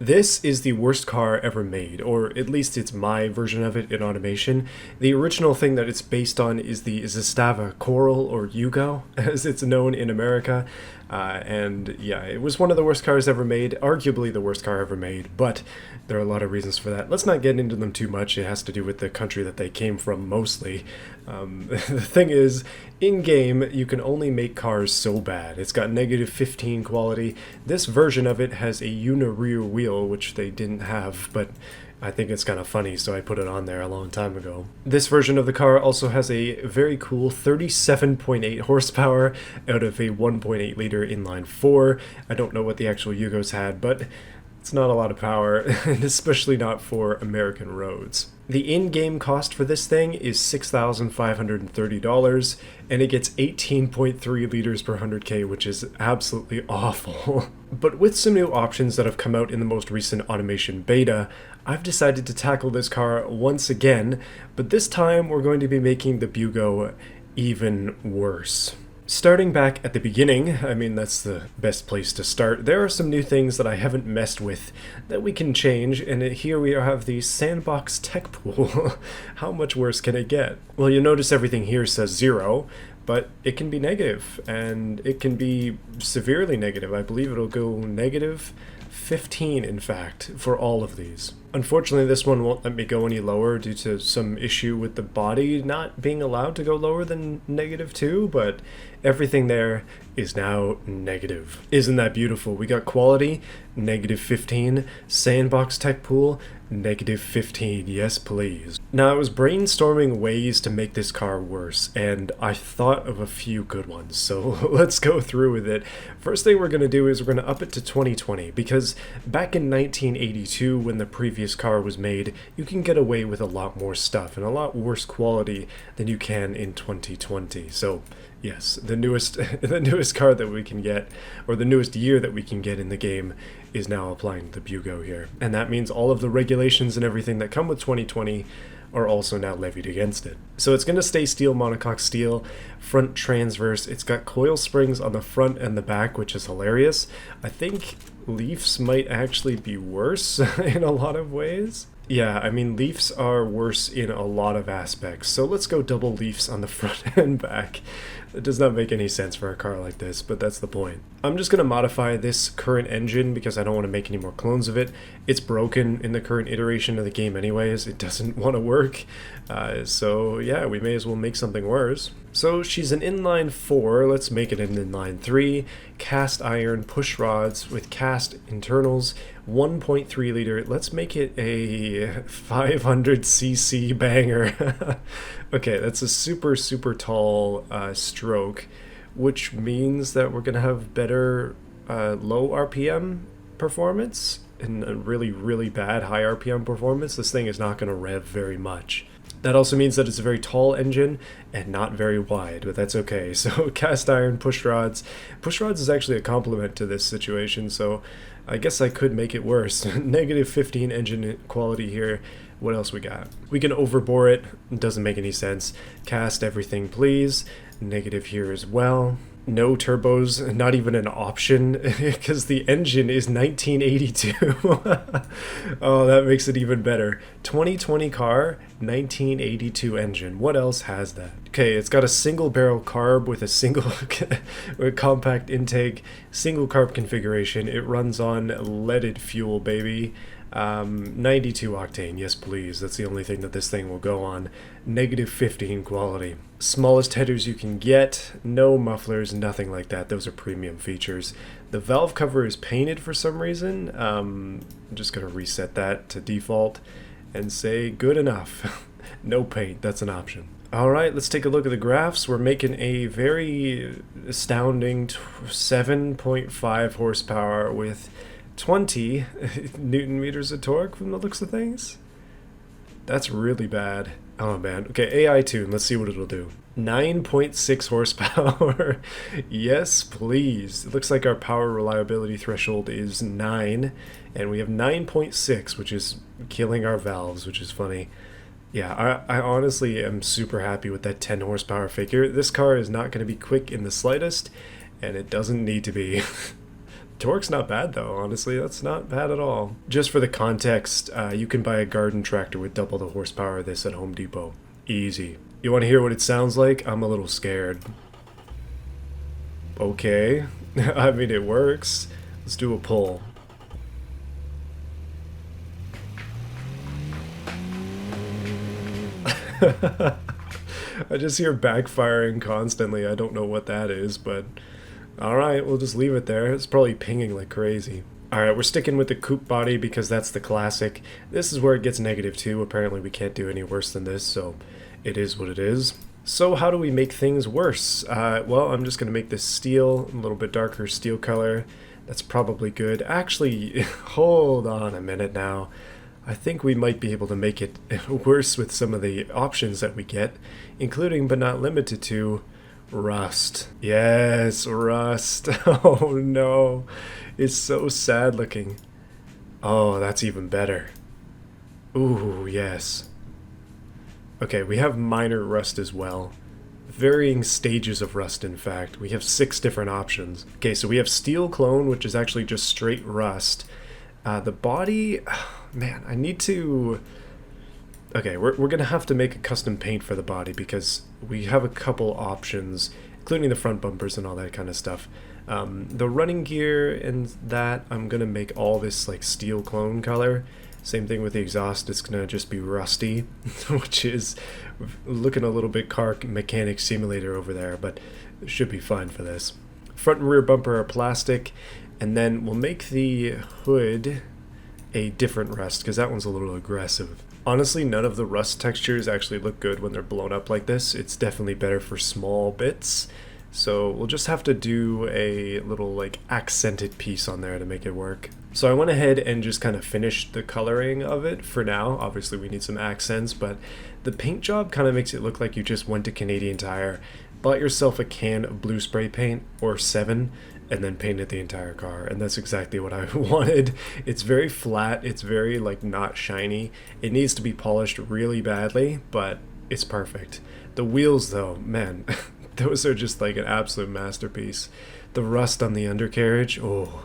This is the worst car ever made, or at least it's my version of it in automation. The original thing that it's based on is the Zastava Coral, or Yugo, as it's known in America. And yeah, it was one of the worst cars ever made, arguably the worst car ever made, but there are a lot of reasons for that. Let's not get into them too much. It has to do with the country that they came from mostly. The thing is, in-game, you can only make cars so bad. It's got negative 15 quality. This version of it has a uni-rear wheel, which they didn't have, but I think it's kind of funny, so I put it on there a long time ago. This version of the car also has a very cool 37.8 horsepower out of a 1.8 liter inline 4. I don't know what the actual Yugos had, but it's not a lot of power, and especially not for American roads. The in-game cost for this thing is $6,530, and it gets 18.3 liters per 100k, which is absolutely awful. But with some new options that have come out in the most recent automation beta, I've decided to tackle this car once again, but this time we're going to be making the Bugo even worse. Starting back at the beginning, I mean that's the best place to start, there are some new things that I haven't messed with that we can change, and here we have the sandbox tech pool. How much worse can it get? Well, you'll notice everything here says 0, but it can be negative, and it can be severely negative. I believe it'll go negative 15 in fact for all of these. Unfortunately, this one won't let me go any lower due to some issue with the body not being allowed to go lower than -2, but everything there is now negative. Isn't that beautiful? We got quality, -15, sandbox tech pool, -15, yes please. Now I was brainstorming ways to make this car worse, and I thought of a few good ones, so let's go through with it. First thing we're going to do is we're going to up it to 2020, because back in 1982 when the previous car was made, you can get away with a lot more stuff and a lot worse quality than you can in 2020. So yes, the newest car that we can get, or the newest year that we can get in the game, is now applying the Bugo here. And that means all of the regulations and everything that come with 2020 are also now levied against it. So it's going to stay steel monocoque steel, front transverse. It's got coil springs on the front and the back, which is hilarious. I think Leafs might actually be worse in a lot of ways. Yeah, I mean, Leafs are worse in a lot of aspects, so let's go double Leafs on the front and back. It does not make any sense for a car like this, but that's the point. I'm just going to modify this current engine because I don't want to make any more clones of it. It's broken in the current iteration of the game anyways. It doesn't want to work. So yeah, we may as well make something worse. So she's an inline 4, let's make it an inline 3, cast iron push rods with cast internals, 1.3 liter, let's make it a 500cc banger. Okay, that's a super tall stroke, which means that we're going to have better low RPM performance and a really bad high RPM performance. This thing is not going to rev very much. That also means that it's a very tall engine and not very wide, but that's okay. So cast iron push rods. Push rods is actually a compliment to this situation, so I guess I could make it worse. -15 engine quality here. What else we got? We can overbore it. It doesn't make any sense. Cast everything, please. Negative here as well. No turbos, not even an option, because the engine is 1982. Oh, that makes it even better. 2020 car, 1982 engine. What else has that? Okay, it's got a single barrel carb with a single compact intake, single carb configuration. It runs on leaded fuel, baby. 92 octane, yes please, that's the only thing that this thing will go on. -15 quality. Smallest headers you can get, no mufflers, nothing like that, those are premium features. The valve cover is painted for some reason. I'm just going to reset that to default and say good enough. No paint, that's an option. Alright, let's take a look at the graphs. We're making a very astounding 7.5 horsepower with 20 Newton meters of torque from the looks of things. That's really bad. Oh man. Okay, AI tune. Let's see what it'll do. 9.6 horsepower. Yes, please. It looks like our power reliability threshold is 9, and we have 9.6, which is killing our valves, which is funny. Yeah, I honestly am super happy with that 10 horsepower figure. This car is not going to be quick in the slightest, and it doesn't need to be. Torque's not bad though, honestly. That's not bad at all. Just for the context, you can buy a garden tractor with double the horsepower of this at Home Depot. Easy. You want to hear what it sounds like? I'm a little scared. Okay. I mean, it works. Let's do a pull. I just hear backfiring constantly. I don't know what that is, but alright, we'll just leave it there. It's probably pinging like crazy. Alright, we're sticking with the coupe body because that's the classic. This is where it gets negative too. Apparently we can't do any worse than this, so it is what it is. So how do we make things worse? Well, I'm just going to make this steel, a little bit darker steel color. That's probably good. Actually, hold on a minute now. I think we might be able to make it worse with some of the options that we get, including but not limited to rust. Yes, rust. Oh no, it's so sad looking. Oh, that's even better. Ooh, yes. Okay, we have minor rust as well. Varying stages of rust, in fact. We have 6 different options. Okay, so we have steel clone, which is actually just straight rust. The body... Man, I need to... Okay, we're going to have to make a custom paint for the body because we have a couple options, including the front bumpers and all that kind of stuff. The running gear and that, I'm going to make all this like steel clone color. Same thing with the exhaust, it's going to just be rusty, which is looking a little bit car mechanic simulator over there, but it should be fine for this. Front and rear bumper are plastic, and then we'll make the hood a different rust, because that one's a little aggressive. Honestly, none of the rust textures actually look good when they're blown up like this. It's definitely better for small bits. So we'll just have to do a little like accented piece on there to make it work. So I went ahead and just kind of finished the coloring of it for now. Obviously we need some accents, but the paint job kind of makes it look like you just went to Canadian Tire, bought yourself a can of blue spray paint or 7, and then painted the entire car, and that's exactly what I wanted. It's very flat, it's very like not shiny. It needs to be polished really badly, but it's perfect. The wheels though, man, those are just like an absolute masterpiece. The rust on the undercarriage, oh,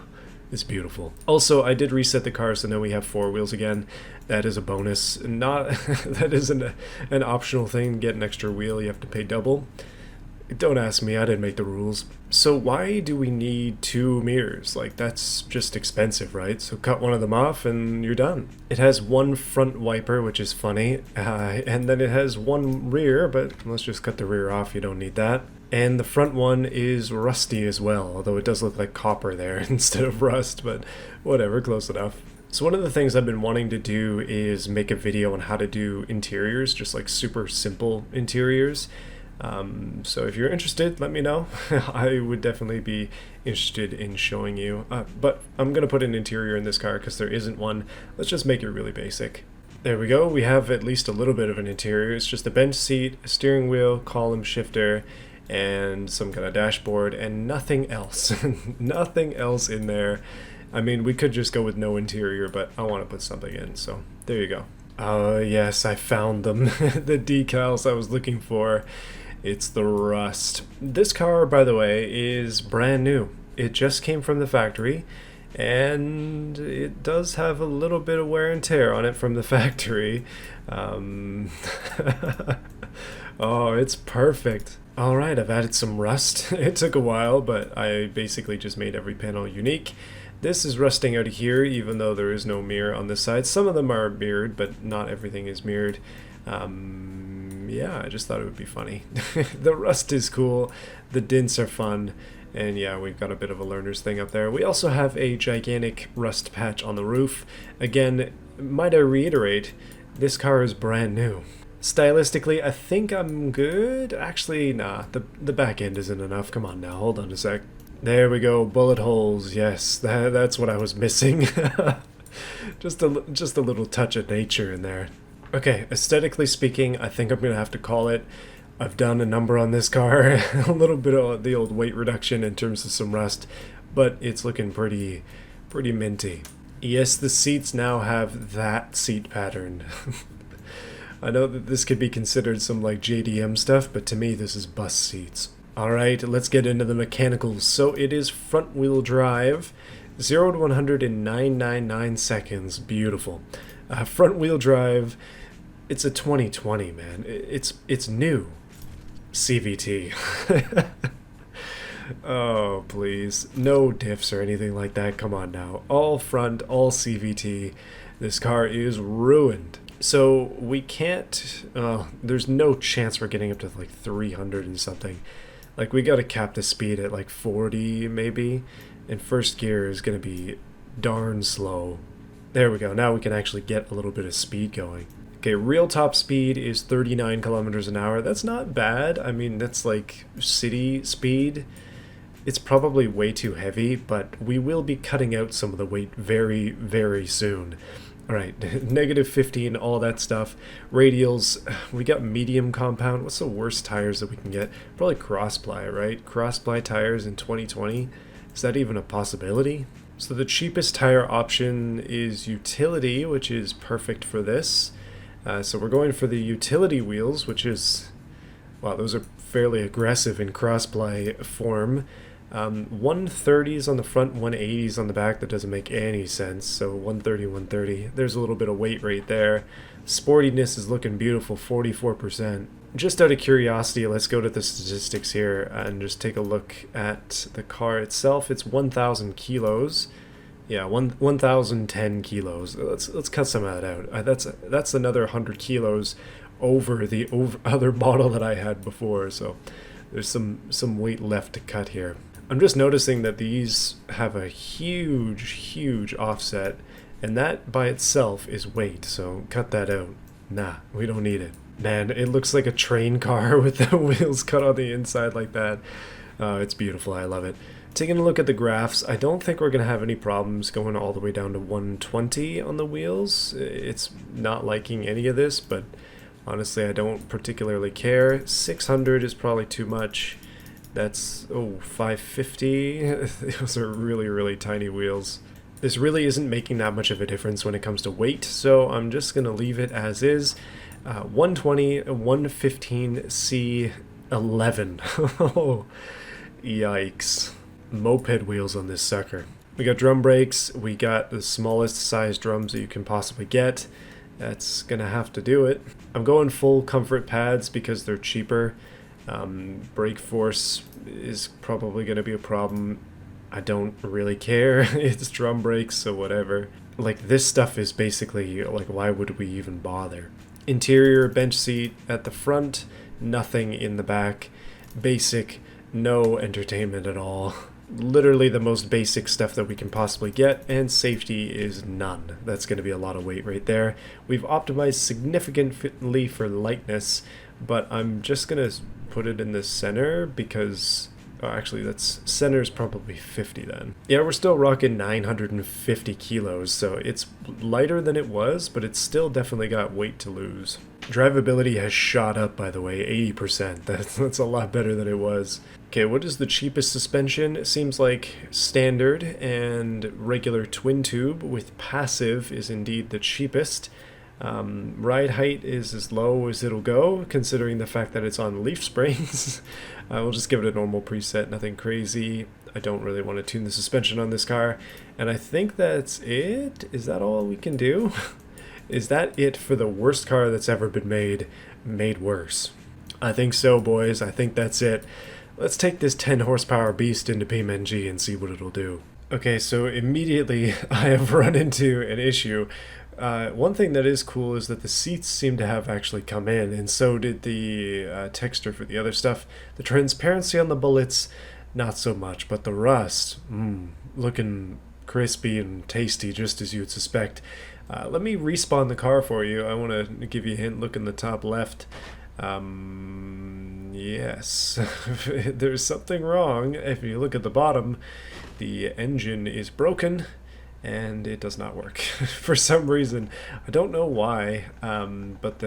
it's beautiful. Also, I did reset the car, so now we have 4 wheels again. That is a bonus. Not that isn't an optional thing. Get an extra wheel, you have to pay double. Don't ask me, I didn't make the rules. So why do we need 2 mirrors? Like, that's just expensive, right? So cut one of them off and you're done. It has 1 front wiper, which is funny, and then it has 1 rear, but let's just cut the rear off, you don't need that. And the front one is rusty as well, although it does look like copper there instead of rust, but whatever, close enough. So one of the things I've been wanting to do is make a video on how to do interiors, just like super simple interiors. So if you're interested, let me know. I would definitely be interested in showing you. But I'm going to put an interior in this car because there isn't one. Let's just make it really basic. There we go. We have at least a little bit of an interior. It's just a bench seat, a steering wheel, column shifter, and some kind of dashboard, and nothing else. Nothing else in there. I mean, we could just go with no interior, but I want to put something in, so there you go. Oh, yes, I found them. The decals I was looking for. It's the rust. This car, by the way, is brand new. It just came from the factory, and it does have a little bit of wear and tear on it from the factory. Oh, it's perfect. Alright, I've added some rust. It took a while, but I basically just made every panel unique. This is rusting out of here, even though there is no mirror on this side. Some of them are mirrored, but not everything is mirrored. Yeah, I just thought it would be funny. The rust is cool, the dents are fun, and yeah, we've got a bit of a learner's thing up there. We also have a gigantic rust patch on the roof. Again, might I reiterate, this car is brand new. Stylistically, I think I'm good. Actually, nah, the back end isn't enough. Come on now, hold on a sec. There we go, bullet holes. Yes, that's what I was missing. just a little touch of nature in there. Okay, aesthetically speaking, I think I'm gonna have to call it. I've done a number on this car, a little bit of the old weight reduction in terms of some rust, but it's looking pretty minty. Yes, the seats now have that seat pattern. I know that this could be considered some like JDM stuff, but to me this is bus seats. Alright, let's get into the mechanicals. So it is front wheel drive. 0 to 100 in 999 seconds. Beautiful. Front wheel drive. It's a 2020, man. It's new. CVT. Oh, please. No diffs or anything like that. Come on now. All front, all CVT. This car is ruined. So we can't, there's no chance we're getting up to like 300 and something. Like we gotta cap the speed at like 40 maybe. And first gear is gonna be darn slow. There we go. Now we can actually get a little bit of speed going. Okay, real top speed is 39 kilometers an hour. That's not bad. I mean, that's like city speed. It's probably way too heavy, but we will be cutting out some of the weight very, very soon. All right, negative 15, all that stuff. Radials, we got medium compound. What's the worst tires that we can get? Probably cross-ply, right? Cross-ply tires in 2020. Is that even a possibility? So the cheapest tire option is utility, which is perfect for this. So we're going for the utility wheels, which is, wow, those are fairly aggressive in cross-ply form. 130s on the front, 180s on the back. That doesn't make any sense. So 130, 130. There's a little bit of weight right there. Sportiness is looking beautiful, 44%. Just out of curiosity, let's go to the statistics here and just take a look at the car itself. It's 1,000 kilos. Yeah, 1,010 kilos. Let's cut some of that out. That's another 100 kilos over the other model that I had before. So there's some weight left to cut here. I'm just noticing that these have a huge offset, and that by itself is weight. So cut that out. Nah, we don't need it. Man, it looks like a train car with the wheels cut on the inside like that. It's beautiful. I love it. Taking a look at the graphs, I don't think we're going to have any problems going all the way down to 120 on the wheels. It's not liking any of this, but honestly, I don't particularly care. 600 is probably too much. That's, 550. Those are really tiny wheels. This really isn't making that much of a difference when it comes to weight, so I'm just going to leave it as is. 120, 115, C11. Oh, yikes. Moped wheels on this sucker. We got drum brakes. We got the smallest size drums that you can possibly get. That's gonna have to do it. I'm going full comfort pads because they're cheaper. Brake force is probably gonna be a problem. I don't really care. It's drum brakes, so whatever. Like, this stuff is basically, like, why would we even bother? Interior bench seat at the front, nothing in the back. Basic, no entertainment at all. Literally the most basic stuff that we can possibly get, and safety is none. That's going to be a lot of weight right there. We've optimized significantly for lightness, but I'm just going to put it in the center because... Oh, actually, that's center's probably 50 then. Yeah, we're still rocking 950 kilos, so it's lighter than it was, but it's still definitely got weight to lose. Drivability has shot up, by the way, 80%. That's a lot better than it was. Okay, what is the cheapest suspension? It seems like standard and regular twin tube with passive is indeed the cheapest. Ride height is as low as it'll go, considering the fact that it's on leaf springs. We'll just give it a normal preset, nothing crazy. I don't really want to tune the suspension on this car. And I think that's it. Is that all we can do? Is that it for the worst car that's ever been made worse? I think so, boys. I think that's it. Let's take this 10 horsepower beast into beamng and see what it'll do. Okay, so immediately I have run into an issue. One thing that is cool is that the seats seem to have actually come in, and so did the texture for the other stuff. The transparency on the bullets, not so much, but the rust, looking crispy and tasty, just as you would suspect. Let me respawn the car for you. I want to give you a hint. Look in the top left. Yes, there's something wrong. If you look at the bottom, the engine is broken. And it does not work for some reason. I don't know why, but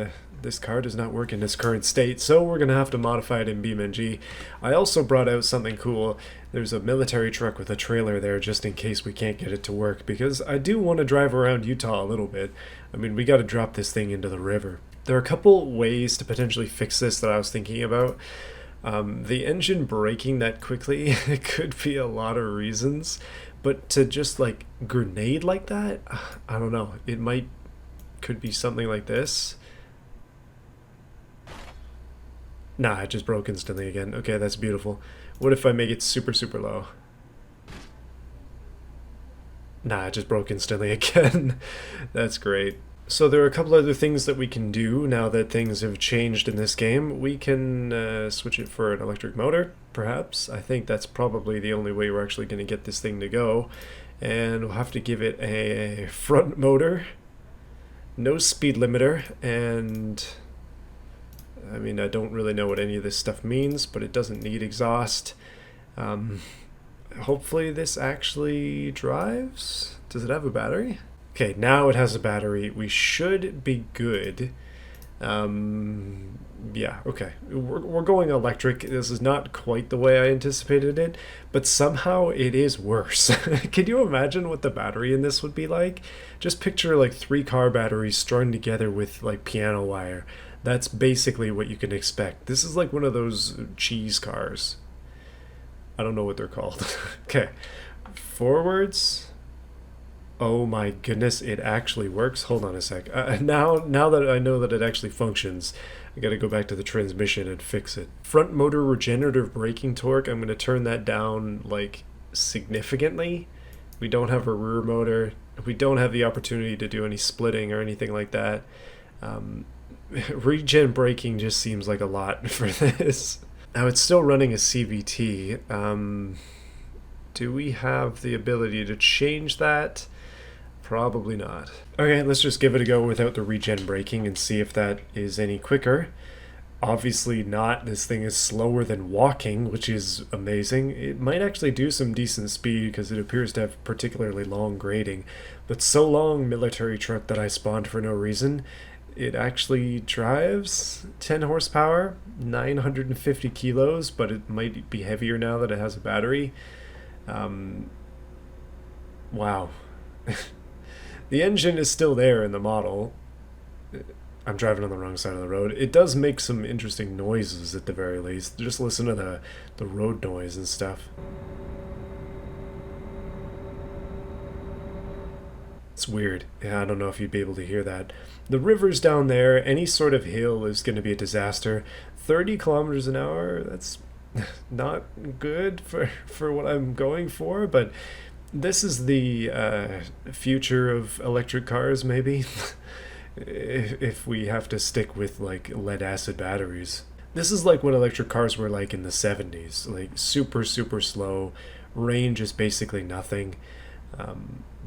this car does not work in its current state, so we're gonna have to modify it in beamng. I also brought out something cool. There's a military truck with a trailer there just in case we can't get it to work, because I do want to drive around Utah a little bit. I mean, we got to drop this thing into the river. There are a couple ways to potentially fix this that I was thinking about. The engine braking that quickly could be a lot of reasons, But to just like grenade like that, I don't know. Could be something like this. Nah, it just broke instantly again. Okay, that's beautiful. What if I make it super, super low? Nah, it just broke instantly again. That's great. So there are a couple other things that we can do now that things have changed in this game. We can switch it for an electric motor, perhaps. I think that's probably the only way we're actually going to get this thing to go. And we'll have to give it a front motor, no speed limiter, and I mean, I don't really know what any of this stuff means, but it doesn't need exhaust. Hopefully this actually drives. Does it have a battery? Okay, now it has a battery. We should be good. Yeah, okay. We're going electric. This is not quite the way I anticipated it, but somehow it is worse. Can you imagine what the battery in this would be like? Just picture like 3 car batteries strung together with like piano wire. That's basically what you can expect. This is like one of those cheese cars. I don't know what they're called. Okay, forwards. Oh my goodness, it actually works. Hold on a sec. Now that I know that it actually functions, I gotta go back to the transmission and fix it. Front motor regenerative braking torque, I'm gonna turn that down like significantly. We don't have a rear motor. We don't have the opportunity to do any splitting or anything like that. Regen braking just seems like a lot for this. Now it's still running a CVT. Do we have the ability to change that? Probably not. Okay, let's just give it a go without the regen braking and see if that is any quicker. Obviously not. This thing is slower than walking, which is amazing. It might actually do some decent speed because it appears to have particularly long grading. But so long, military truck that I spawned for no reason. It actually drives 10 horsepower, 950 kilos, but it might be heavier now that it has a battery. Wow. The engine is still there in the model. I'm driving on the wrong side of the road. It does make some interesting noises at the very least. Just listen to the road noise and stuff. It's weird. Yeah, I don't know if you'd be able to hear that. The river's down there. Any sort of hill is going to be a disaster. 30 kilometers an hour, that's not good for what I'm going for, but this is the future of electric cars, maybe. If we have to stick with like lead acid batteries. This is like what electric cars were like in the 70s. Like super, super slow. Range is basically nothing.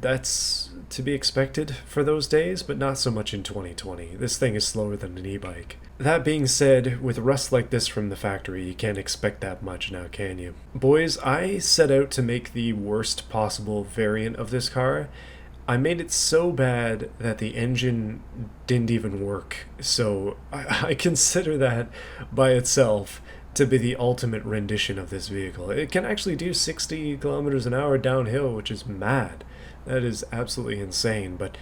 That's to be expected for those days, but not so much in 2020. This thing is slower than an e-bike. That being said, with rust like this from the factory, you can't expect that much now, can you? Boys, I set out to make the worst possible variant of this car. I made it so bad that the engine didn't even work, so I consider that by itself to be the ultimate rendition of this vehicle. It can actually do 60 kilometers an hour downhill, which is mad. That is absolutely insane, but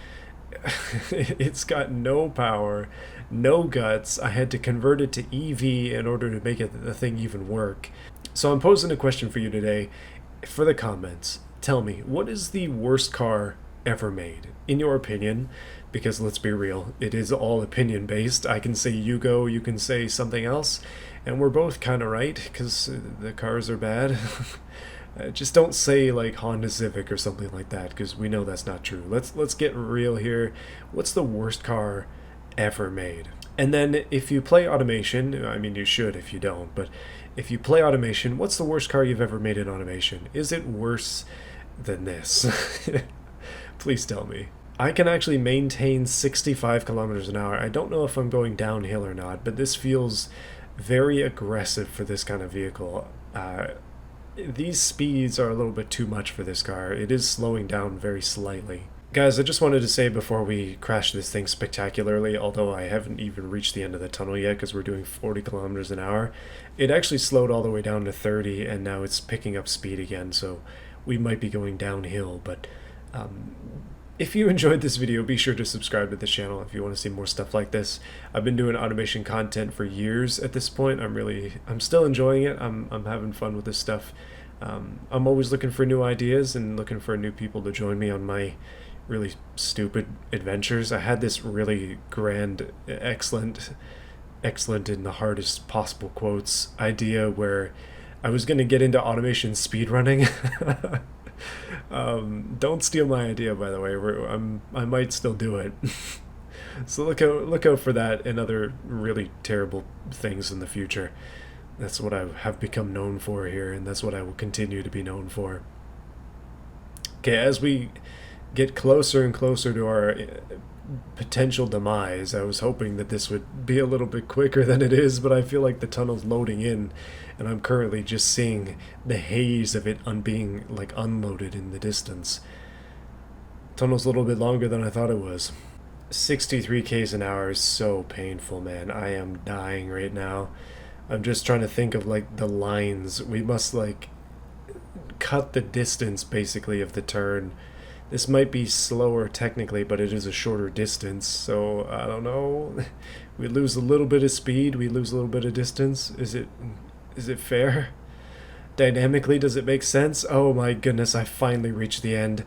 it's got no power, no guts. I had to convert it to EV in order to make the thing even work. So I'm posing a question for you today for the comments. Tell me, what is the worst car ever made, in your opinion? Because let's be real, it is all opinion based. I can say Yugo, you can say something else, and we're both kind of right because the cars are bad. Just don't say like Honda Civic or something like that, because we know that's not true. Let's get real here. What's the worst car ever made? And then if you play automation, I mean you should if you don't, but if you play automation, what's the worst car you've ever made in automation? Is it worse than this? Please tell me. I can actually maintain 65 kilometers an hour. I don't know if I'm going downhill or not, but this feels very aggressive for this kind of vehicle. These speeds are a little bit too much for this car. It is slowing down very slightly. Guys, I just wanted to say before we crash this thing spectacularly, although I haven't even reached the end of the tunnel yet because we're doing 40 kilometers an hour, it actually slowed all the way down to 30 and now it's picking up speed again, so we might be going downhill, but if you enjoyed this video, be sure to subscribe to the channel if you want to see more stuff like this. I've been doing automation content for years at this point. I'm still enjoying it. I'm having fun with this stuff. I'm always looking for new ideas and looking for new people to join me on my really stupid adventures. I had this really grand, excellent in the hardest possible quotes idea where I was going to get into automation speedrunning. Don't steal my idea, by the way. I might still do it. So look out for that and other really terrible things in the future. That's what I have become known for here, and that's what I will continue to be known for. Okay, as we get closer and closer to our potential demise, I was hoping that this would be a little bit quicker than it is, but I feel like the tunnel's loading in, and I'm currently just seeing the haze of it being like unloaded in the distance. Tunnel's a little bit longer than I thought it was. 63 k's an hour is so painful, man. I am dying right now. I'm just trying to think of like the lines. We must like cut the distance basically of the turn. This might be slower technically, but it is a shorter distance, so I don't know. We lose a little bit of speed, we lose a little bit of distance. Is it fair? Dynamically, does it make sense? Oh my goodness, I finally reached the end.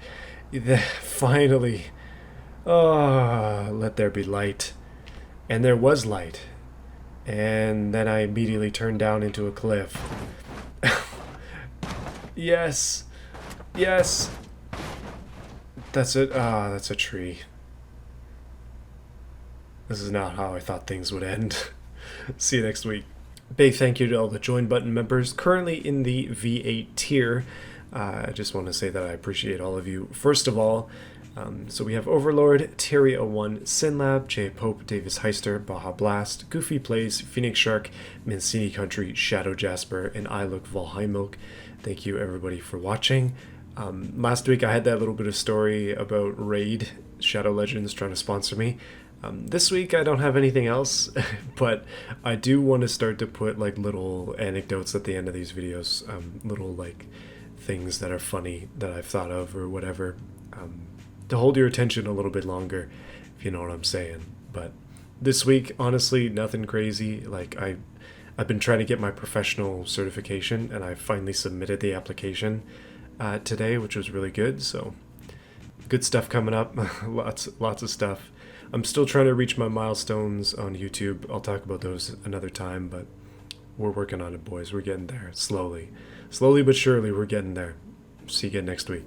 Finally. Oh, let there be light. And there was light. And then I immediately turned down into a cliff. Yes. Yes. That's it. Ah, that's a tree. This is not how I thought things would end. See you next week. Big thank you to all the join button members currently in the V8 tier. I just want to say that I appreciate all of you. First of all, so we have Overlord, Terry01, Sinlab, J Pope, Davis Heister, Baja Blast, Goofy Plays, Phoenix Shark, Mancini Country, Shadow Jasper, and I Look Valheimilk. Thank you everybody for watching. Last week I had that little bit of story about Raid, Shadow Legends trying to sponsor me. This week I don't have anything else, but I do want to start to put like little anecdotes at the end of these videos, little like things that are funny that I've thought of or whatever, to hold your attention a little bit longer, if you know what I'm saying. But this week, honestly, nothing crazy. Like I've been trying to get my professional certification, and I finally submitted the application today, which was really good. So good stuff coming up. lots of stuff. I'm still trying to reach my milestones on YouTube. I'll talk about those another time, but we're working on it, boys. We're getting there slowly but surely. We're getting there. See you again next week.